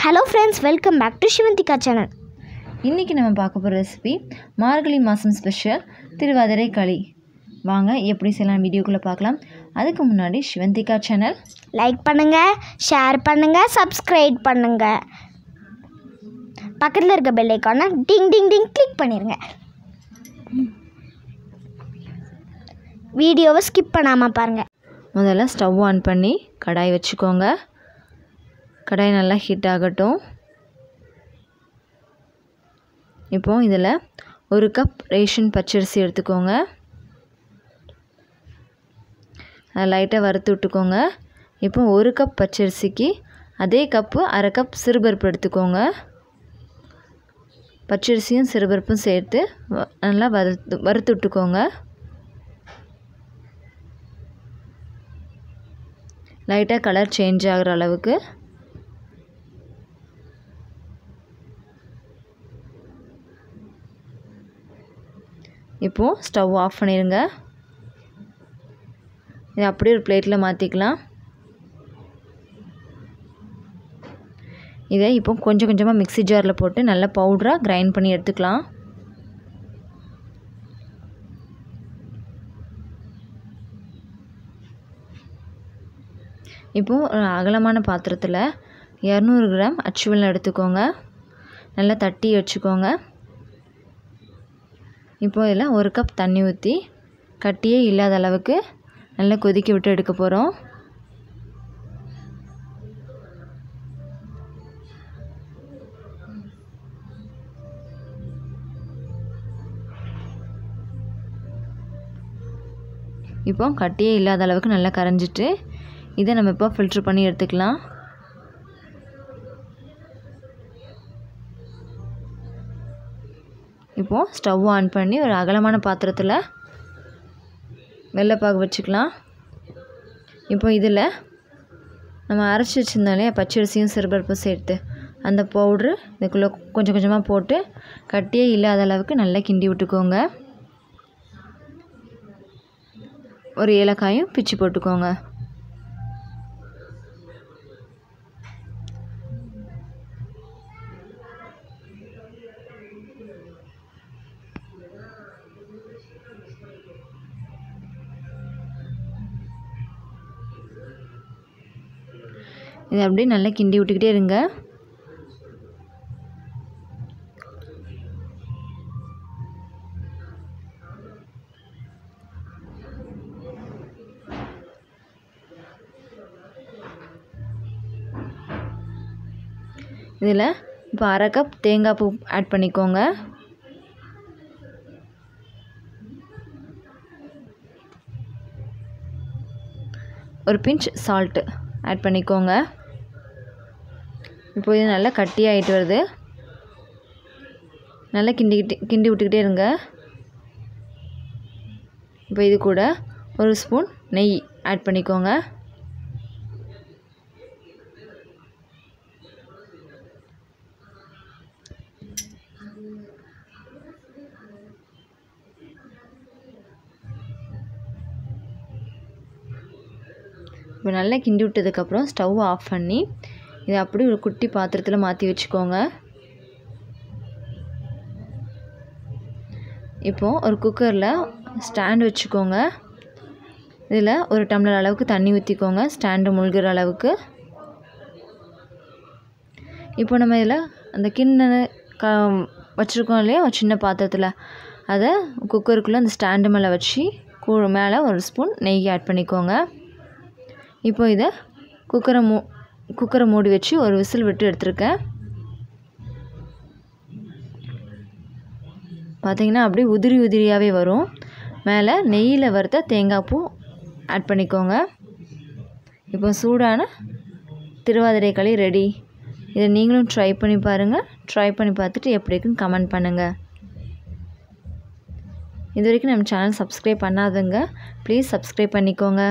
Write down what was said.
Hello friends, welcome back to Thiruvathirai channel. இன்னைக்கு நம்ம பார்க்க போற ரெசிபி மார்கழி மாசம் ஸ்பெஷல் திருவாதிரை களி. வாங்க எப்படி செய்யலாம் வீடியோக்குள்ள பார்க்கலாம். அதுக்கு முன்னாடி Thiruvathirai channel லைக் பண்ணுங்க, ஷேர் பண்ணுங்க, Subscribe பண்ணுங்க. பக்கத்துல இருக்க பெல் ஐகானை டிங் டிங் டிங் கிளிக் பண்ணிருங்க. வீடியோவை ஸ்கிப் பண்ணாம பாருங்க. முதல்ல ஸ்டவ் ஆன் பண்ணி கடாய் வச்சுக்கோங்க. கடாய் நல்லா ஹீட் ஆகட்டும். இப்போ இதில் 1 கப் ரேஷன் பச்சரிசி எடுத்துக்கோங்க. அதை லைட்டாக வறுத்து விட்டுக்கோங்க. இப்போ 1 கப் பச்சரிசிக்கு அதே கப்பு 1/2 கப் சிறுபருப்பு எடுத்துக்கோங்க. பச்சரிசியும் சிறுபருப்பும் சேர்த்து நல்லா வறுத்து விட்டுக்கோங்க. லைட்டாக கலர் சேஞ்ச் ஆகிற அளவுக்கு. இப்போது ஸ்டவ் ஆஃப் பண்ணிடுங்க. இதை அப்படியே ஒரு பிளேட்டில் மாற்றிக்கலாம். இதை இப்போ கொஞ்சம் கொஞ்சமாக மிக்ஸி ஜாரில் போட்டு நல்லா பவுடராக கிரைண்ட் பண்ணி எடுத்துக்கலாம். இப்போது ஒரு அகலமான பாத்திரத்தில் 200 கிராம் அச்சு வெல்லம் எடுத்துக்கோங்க. நல்லா தட்டி வச்சுக்கோங்க. இப்போ இதில் 1 கப் தண்ணி ஊற்றி கட்டியே இல்லாத அளவுக்கு நல்லா கொதிக்க விட்டு எடுக்க போகிறோம். இப்போ கட்டியே இல்லாத அளவுக்கு நல்லா கரைஞ்சிட்டு இதை நம்ம இப்போ ஃபில்ட்ரு பண்ணி எடுத்துக்கலாம். இப்போது ஸ்டவ் ஆன் பண்ணி ஒரு அகலமான பாத்திரத்தில் வெள்ளைப்பாகு வச்சுக்கலாம். இப்போ இதில் நம்ம அரைச்சி வச்சுருந்தாலே பச்சரிசியும் சிறுபருப்பும் சேர்த்து அந்த பவுட்ரு இதுக்குள்ளே கொஞ்சம் கொஞ்சமாக போட்டு கட்டியே இல்லாத அளவுக்கு நல்லா கிண்டி விட்டுக்கோங்க. ஒரு ஏலக்காயும் பிச்சு போட்டுக்கோங்க. இதை அப்படியே நல்லா கிண்டி விட்டுக்கிட்டே இருங்க. இதில் இப்போ 1/2 கப் தேங்காய் பூ ஆட் பண்ணிக்கோங்க. ஒரு பிஞ்ச் சால்ட்டு ஆட் பண்ணிக்கோங்க. இப்போ இது நல்லா கட்டியாகிட்டு வருது. நல்லா கிண்டி விட்டுக்கிட்டே இருங்க. இப்போ இது கூட 1 ஸ்பூன் நெய் ஆட் பண்ணிக்கோங்க. இப்போ நல்லா கிண்டி விட்டதுக்கப்புறம் ஸ்டவ் ஆஃப் பண்ணி இதை அப்படியே ஒரு குட்டி பாத்திரத்தில் மாற்றி வச்சுக்கோங்க. இப்போது ஒரு குக்கரில் ஸ்டாண்ட் வச்சுக்கோங்க. இதில் 1 டம்ளர் அளவுக்கு தண்ணி ஊற்றிக்கோங்க, ஸ்டாண்டு முழுகிற அளவுக்கு. இப்போ நம்ம இதில் அந்த கிண்ண வச்சுருக்கோம் இல்லையா ஒரு சின்ன பாத்திரத்தில், அதை குக்கருக்குள்ளே அந்த ஸ்டாண்டு மேலே வச்சு மேலே 1 ஸ்பூன் நெய் ஆட் பண்ணிக்கோங்க. இப்போ இதை குக்கரை மூடி வச்சு ஒரு விசில் விட்டு எடுத்துருக்கேன். பார்த்திங்கன்னா அப்படியே உதிரி உதிரியாகவே வரும். மேலே நெய்யில் வறுத்த தேங்காய் பூ ஆட் பண்ணிக்கோங்க. இப்போ சூடான திருவாதிரை களி ரெடி. இதை நீங்களும் ட்ரை பண்ணி பாருங்கள். ட்ரை பண்ணி பார்த்துட்டு எப்படி இருக்குன்னு கமெண்ட் பண்ணுங்கள். இது வரைக்கும் நம்ம சேனல் சப்ஸ்கிரைப் பண்ணாதவங்க ப்ளீஸ் சப்ஸ்கிரைப் பண்ணிக்கோங்க.